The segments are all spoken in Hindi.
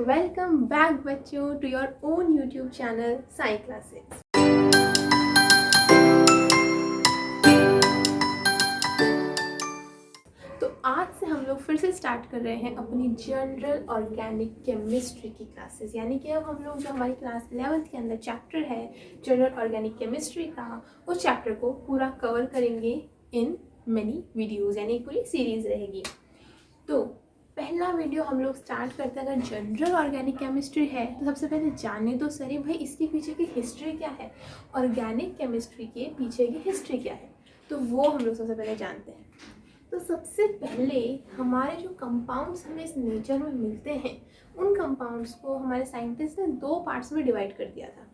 वेलकम बैक बच्चों to your own YouTube channel Sai classes. तो आज से हम लोग फिर से स्टार्ट कर रहे हैं अपनी जनरल ऑर्गेनिक केमिस्ट्री की क्लासेस। यानी कि अब हम लोग जो हमारी क्लास 11th के अंदर चैप्टर है जनरल ऑर्गेनिक केमिस्ट्री का, उस चैप्टर को पूरा कवर करेंगे इन मेनी वीडियोज़, यानी पूरी सीरीज़ रहेगी। तो पहला वीडियो हम लोग स्टार्ट करते हैं। अगर जनरल ऑर्गेनिक केमिस्ट्री है तो सबसे पहले जाने तो सही भाई इसके पीछे की हिस्ट्री क्या है, ऑर्गेनिक केमिस्ट्री के पीछे की हिस्ट्री क्या है, तो वो हम लोग सबसे पहले जानते हैं। तो सबसे पहले हमारे जो कंपाउंड्स हमें इस नेचर में मिलते हैं, उन कंपाउंड्स को हमारे साइंटिस्ट ने दो पार्ट्स में डिवाइड कर दिया था।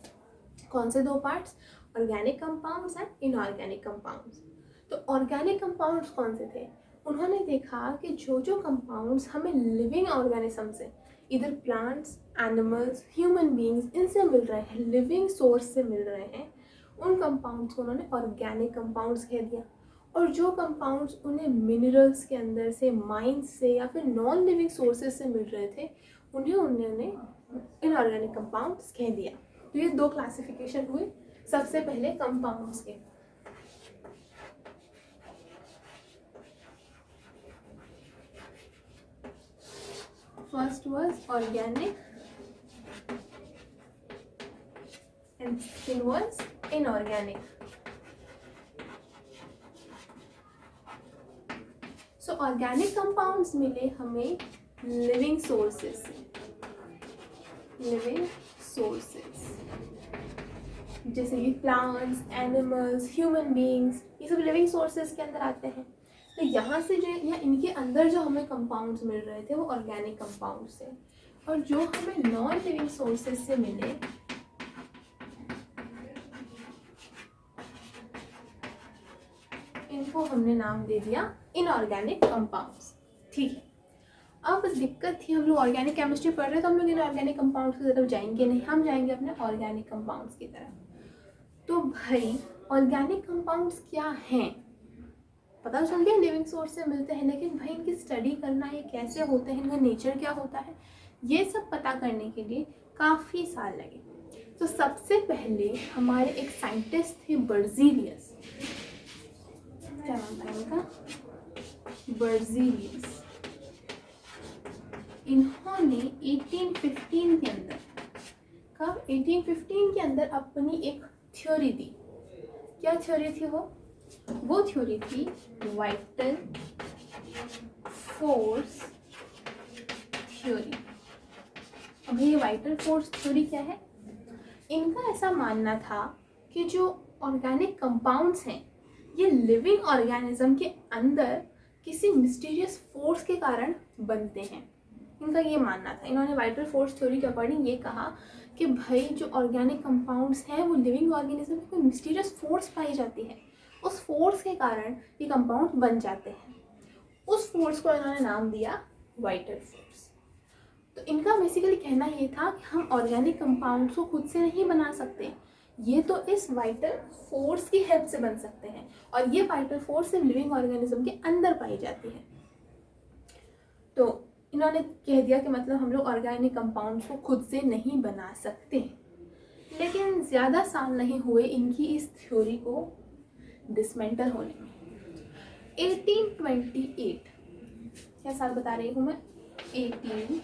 कौन से दो parts? Organic compounds and inorganic compounds. तो ऑर्गेनिक कंपाउंड्स कौन से थे? उन्होंने देखा कि जो जो कंपाउंड्स हमें लिविंग ऑर्गेनिज्म से, इधर प्लांट्स, एनिमल्स, ह्यूमन बींग्स, इनसे मिल रहे हैं, लिविंग सोर्स से मिल रहे हैं, उन कंपाउंड्स को उन्होंने ऑर्गेनिक कंपाउंड्स कह दिया। और जो कंपाउंड्स उन्हें मिनरल्स के अंदर से, माइंस से या फिर नॉन लिविंग सोर्सेज से मिल रहे थे, उन्हें उन्होंने इनऑर्गेनिक कंपाउंड्स कह दिया। तो ये दो क्लासिफिकेशन हुए सबसे पहले कंपाउंड्स के। First was organic and second was inorganic. So organic compounds मिले हमें living sources से, living sources जैसे कि plants, animals, human beings, ये सब living sources के अंदर आते हैं। तो यहाँ से जो या इनके अंदर जो हमें कंपाउंड्स मिल रहे थे वो ऑर्गेनिक कंपाउंड्स थे, और जो हमें नॉन लिविंग सोर्सेज से मिले इनको हमने नाम दे दिया इनऑर्गेनिक कंपाउंड्स। ठीक है, अब दिक्कत थी, हम लोग ऑर्गेनिक केमिस्ट्री पढ़ रहे हैं तो हम लोग इनऑर्गेनिक कंपाउंड्स की तरफ जाएंगे नहीं, हम जाएंगे अपने ऑर्गेनिक कंपाउंड्स की तरफ। तो भाई ऑर्गेनिक कंपाउंड्स क्या हैं? पता चल गया लिविंग सोर्स से मिलते हैं, लेकिन भाई इनकी स्टडी करना, ये कैसे होते हैं, इनका नेचर क्या होता है, ये सब पता करने के लिए काफ़ी साल लगे। तो सबसे पहले हमारे एक साइंटिस्ट थे बर्जीलियस, क्या नाम था इनका? बर्जीलियस। इन्होंने 1815 के अंदर, कब? 1815 के अंदर अपनी एक थ्योरी दी। क्या थ्योरी थी वो थ्योरी थी वाइटल फोर्स थ्योरी। अब ये वाइटल फोर्स थ्योरी क्या है? इनका ऐसा मानना था कि जो ऑर्गेनिक कंपाउंड्स हैं ये लिविंग ऑर्गेनिज्म के अंदर किसी मिस्टीरियस फोर्स के कारण बनते हैं। इनका ये मानना था। इन्होंने वाइटल फोर्स थ्योरी के अकॉर्डिंग ये कहा कि भाई जो ऑर्गेनिक कंपाउंड्स हैं वो लिविंग ऑर्गेनिज्म में कोई मिस्टीरियस फोर्स पाई जाती है, उस फोर्स के कारण ये कंपाउंड बन जाते हैं। उस फोर्स को इन्होंने नाम दिया वाइटल फोर्स। तो इनका बेसिकली कहना ये था कि हम ऑर्गेनिक कंपाउंड्स को खुद से नहीं बना सकते, ये तो इस वाइटल फोर्स की हेल्प से बन सकते हैं, और ये वाइटल फोर्स सिर्फ लिविंग ऑर्गेनिज्म के अंदर पाई जाती है। तो इन्होंने कह दिया कि मतलब हम लोग ऑर्गेनिक कंपाउंड्स को खुद से नहीं बना सकते। लेकिन ज़्यादा साल नहीं हुए इनकी इस थ्योरी को डिसमेंटल होने में। 1828, क्या साल बता रही हूँ मैं? 28,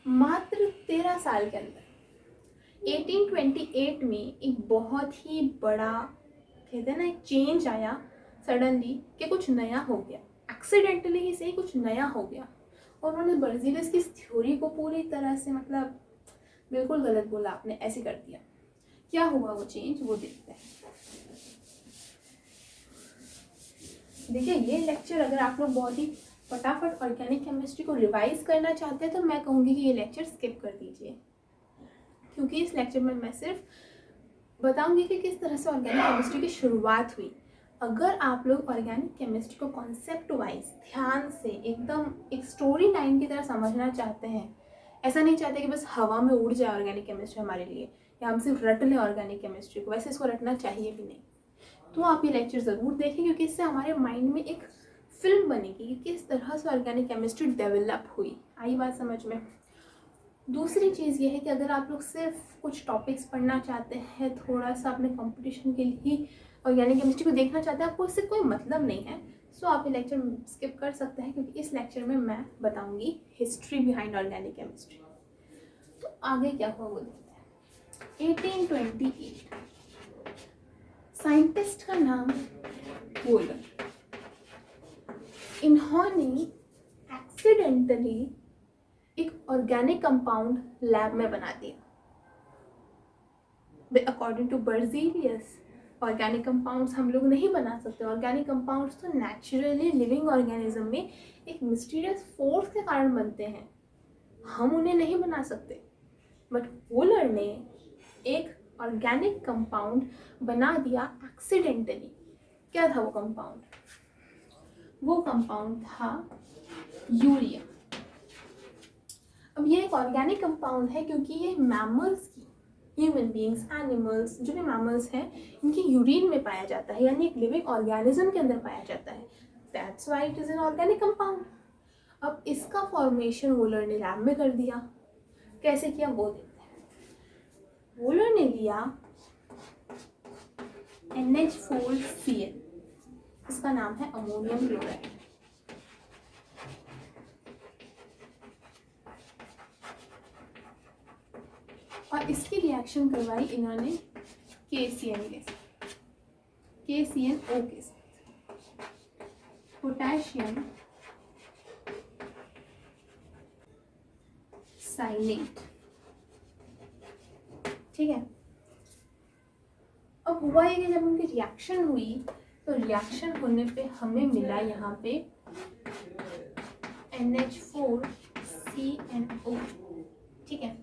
मात्र 13 साल के अंदर 1828 में एक बहुत ही बड़ा, कहते हैं ना, एक चेंज आया सडनली, कि कुछ नया हो गया, एक्सीडेंटली ही सही कुछ नया हो गया। और उन्होंने बर्जीलियस की इस थ्योरी को पूरी तरह से, मतलब बिल्कुल गलत बोला आपने, ऐसे कर दिया। क्या हुआ वो चेंज, वो देखते हैं। देखिए ये लेक्चर अगर आप लोग बहुत ही फटाफट ऑर्गेनिक केमिस्ट्री को रिवाइज करना चाहते हैं तो मैं कहूँगी कि ये लेक्चर स्किप कर दीजिए, क्योंकि इस लेक्चर में मैं सिर्फ बताऊंगी कि किस तरह से ऑर्गेनिक केमिस्ट्री की शुरुआत हुई। अगर आप लोग ऑर्गेनिक केमिस्ट्री को कॉन्सेप्ट वाइज ध्यान से एकदम एक स्टोरी लाइन की तरह समझना चाहते हैं, ऐसा नहीं चाहते कि बस हवा में उड़ जाए ऑर्गेनिक केमिस्ट्री हमारे लिए, या हम सिर्फ रट लें ऑर्गेनिक केमिस्ट्री को, वैसे इसको रटना चाहिए भी नहीं, तो आप ये लेक्चर ज़रूर देखें, क्योंकि इससे हमारे माइंड में एक फिल्म बनेगी कि किस तरह से ऑर्गेनिक केमिस्ट्री डेवलप हुई। आई बात समझ में। दूसरी चीज़ ये है कि अगर आप लोग सिर्फ कुछ टॉपिक्स पढ़ना चाहते हैं, थोड़ा सा अपने कंपटीशन के लिए ऑर्गेनिक केमिस्ट्री को देखना चाहते हैं, आपको इससे कोई मतलब नहीं है, सो आप ये लेक्चर स्किप कर सकते हैं, क्योंकि इस लेक्चर में मैं बताऊंगी हिस्ट्री बिहाइंड ऑर्गेनिक केमिस्ट्री। तो आगे क्या हुआ वो देखते हैं। 1828, साइंटिस्ट का नाम वोलर। इन्होंने एक्सीडेंटली एक ऑर्गेनिक कंपाउंड लैब में बना दिया। According to Berzelius, organic compounds हम लोग नहीं बना सकते। ऑर्गेनिक कंपाउंड्स तो नेचुरली लिविंग ऑर्गेनिज्म में एक मिस्टीरियस फोर्स के कारण बनते हैं, हम उन्हें नहीं बना सकते। बट वोलर ने एक ऑर्गेनिक कंपाउंड बना दिया एक्सीडेंटली। क्या था वो कंपाउंड? वो कंपाउंड था यूरिया। अब ये एक ऑर्गेनिक कंपाउंड है क्योंकि ये मैमल्स की, ह्यूमन बींग्स, एनिमल्स, जो भी मैमल्स हैं, इनकी यूरिन में पाया जाता है, यानी एक लिविंग ऑर्गेनिज्म के अंदर पाया जाता है। That's why it is an organic compound. अब इसका फॉर्मेशन वोलर ने लैब में कर दिया। कैसे किया वो देखते हैं। वोलर ने लिया NH4Cl, इसका नाम है अमोनियम क्लोराइड। और इसकी रिएक्शन करवाई इन्होंने KCN के साथ, KCNO के साथ, पोटेशियम साइनेट। ठीक है। अब हुआ ये कि जब उनकी रिएक्शन हुई तो रिएक्शन होने पे हमें मिला यहाँ पे NH4CNO। ठीक है,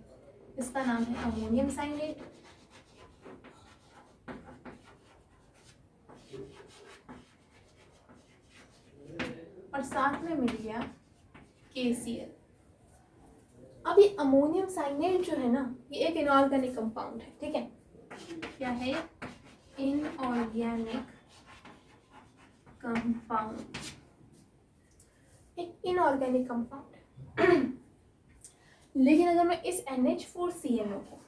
इसका नाम है अमोनियम साइनेट। और साथ में मिल गया KCl। अब ये अमोनियम साइनेट जो है ना, ये एक इनऑर्गेनिक कंपाउंड है। ठीक है, क्या है? इनऑर्गेनिक कंपाउंड, एक इनऑर्गेनिक कंपाउंड है। लेकिन अगर मैं इस NH4CNO को,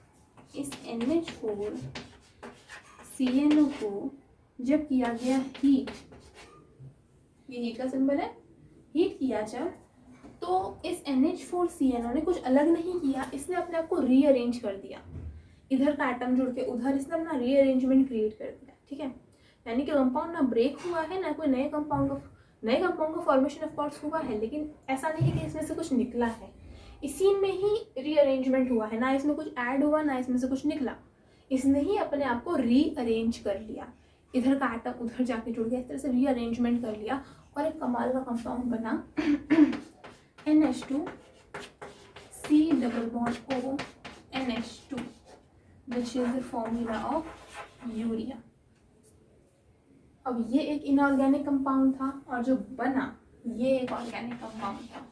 इस NH4CNO को जब किया गया हीट, ये हीट का सिंबल है, हीट किया जब, तो इस NH4CNO ने कुछ अलग नहीं किया, इसने अपने आप को रीअरेंज कर दिया। इधर का एटम जुड़ के उधर इसने अपना रीअरेंजमेंट क्रिएट कर दिया। ठीक है, यानी कि कंपाउंड ना ब्रेक हुआ है, ना कोई नए कंपाउंड का फॉर्मेशन ऑफ कोर्स हुआ है, लेकिन ऐसा नहीं है कि इसमें से कुछ निकला है, इसी में ही रीअरेंजमेंट हुआ है। ना इसमें कुछ ऐड हुआ, ना इसमें से कुछ निकला, इसने ही अपने आप को रीअरेंज कर लिया। इधर का एटम उधर जाके जुड़ गया, इस तरह से रीअरेंजमेंट कर लिया और एक कमाल का कंपाउंड बना NH2 C double bond O NH2, which is the formula of urea. अब ये एक इनऑर्गेनिक कंपाउंड था और जो बना ये एक ऑर्गेनिक कंपाउंड था।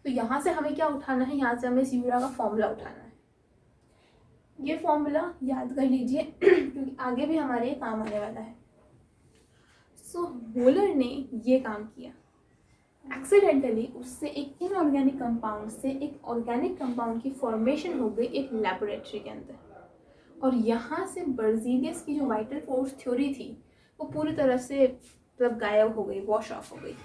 तो यहाँ से हमें क्या उठाना है? यहाँ से हमें इस यूरिया का फॉर्मूला उठाना है। ये फॉर्मूला याद कर लीजिए क्योंकि आगे भी हमारे ये काम आने वाला है। सो वोलर ने ये काम किया, एक्सीडेंटली उससे एक इनऑर्गेनिक कंपाउंड से एक ऑर्गेनिक कंपाउंड की फॉर्मेशन हो गई एक लेबोरेटरी के अंदर। और यहाँ से बर्जीलियस की जो वाइटल फोर्स थ्योरी थी वो पूरी तरह से मतलब गायब हो गई, वॉश ऑफ हो गई।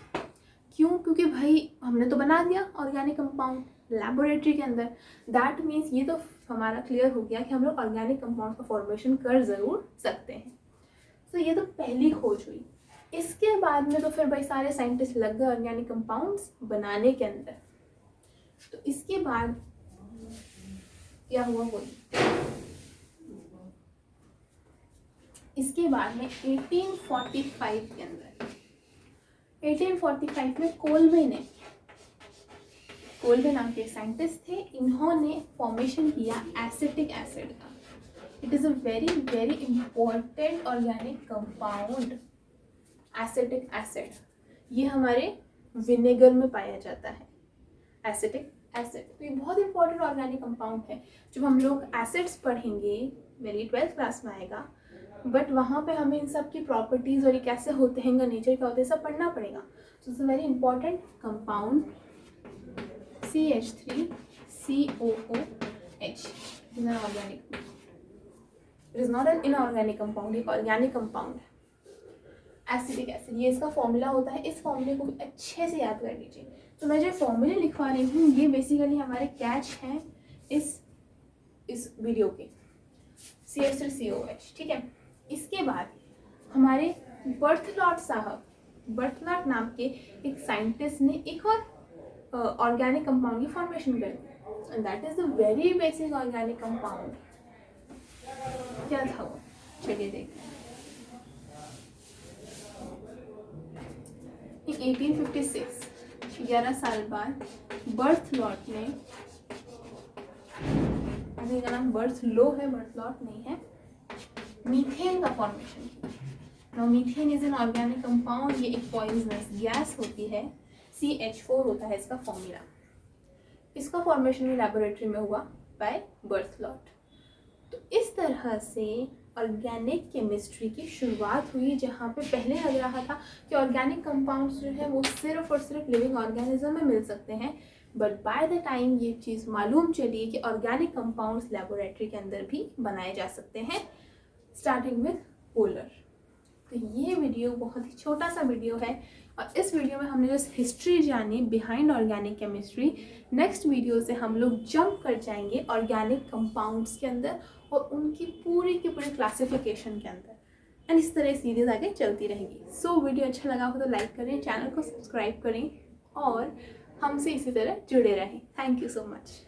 क्यों? क्योंकि भाई हमने तो बना दिया ऑर्गेनिक कंपाउंड लेबोरेटरी के अंदर। दैट मीन्स ये तो हमारा क्लियर हो गया कि हम लोग ऑर्गेनिक कंपाउंड का फॉर्मेशन कर ज़रूर सकते हैं। तो ये तो पहली खोज हुई। इसके बाद में तो फिर भाई सारे साइंटिस्ट लग गए ऑर्गेनिक कंपाउंड्स बनाने के अंदर। तो इसके बाद क्या हुआ वो, इसके बाद में 1845 के अंदर, 1845 में कोल्बे नाम के साइंटिस्ट थे, इन्होंने फॉर्मेशन किया एसिटिक एसिड का। It is a very very important organic compound acetic acid. ये हमारे विनेगर में पाया जाता है एसिटिक एसिड। तो ये बहुत इंपॉर्टेंट ऑर्गेनिक कंपाउंड है। जब हम लोग एसिड्स पढ़ेंगे मेरी 12th क्लास में आएगा, बट वहाँ पे हमें इन सब की प्रॉपर्टीज़ और ये कैसे होते हैं, इनका नेचर क्या होता है, सब पढ़ना पड़ेगा. So it's a very important compound CH3COOH is an organic. It is not an inorganic compound, एक ऑर्गेनिक कंपाउंड है. एसिटिक एसिड, ये इसका फॉर्मूला होता है. इस फॉर्मूले को भी अच्छे से याद कर लीजिए. तो मैं जो फॉर्मूले लिखवा रही हूँ ये बेसिकली हमारे कैच हैं इस वीडियो के, CH3COH. ठीक है. इसके बाद हमारे बर्थलॉट साहब, बर्थलॉट नाम के एक साइंटिस्ट ने एक और ऑर्गेनिक कंपाउंड की फॉर्मेशन करी, and that is the very basic organic compound. क्या था वो, चलिए देखते हैं. 1856, 11 साल बाद बर्थलॉट ने, इनका नाम बर्थलो है, बर्थलॉट नहीं है, मीथेन का फॉर्मेशन किया. Now methane is an organic compound. ये एक पॉइजनस गैस होती है, CH4 होता है इसका फॉर्मूला. इसका फॉर्मेशन भी लेबोरेटरी में हुआ बाय बर्थलॉट. तो इस तरह से ऑर्गेनिक केमिस्ट्री की शुरुआत हुई, जहाँ पे पहले लग रहा था कि ऑर्गेनिक कंपाउंड्स जो है वो सिर्फ और सिर्फ लिविंग ऑर्गेनिज्म में मिल सकते हैं, बट बाय द टाइम ये चीज़ मालूम चली कि ऑर्गेनिक कंपाउंड्स लेबोरेटरी के अंदर भी बनाए जा सकते हैं, स्टार्टिंग विद पोलर. तो ये वीडियो बहुत ही छोटा सा वीडियो है, और इस वीडियो में हमने जो हिस्ट्री जानी behind organic chemistry. Next video से हम लोग जंप कर जाएंगे ऑर्गेनिक कंपाउंड्स के अंदर और उनकी पूरी की पूरी क्लासिफिकेशन के अंदर, एंड इस तरह सीरीज आगे चलती रहेगी. सो वीडियो अच्छा लगा हो तो लाइक करें, चैनल को सब्सक्राइब करें और हमसे इसी तरह जुड़े रहें. Thank you so much.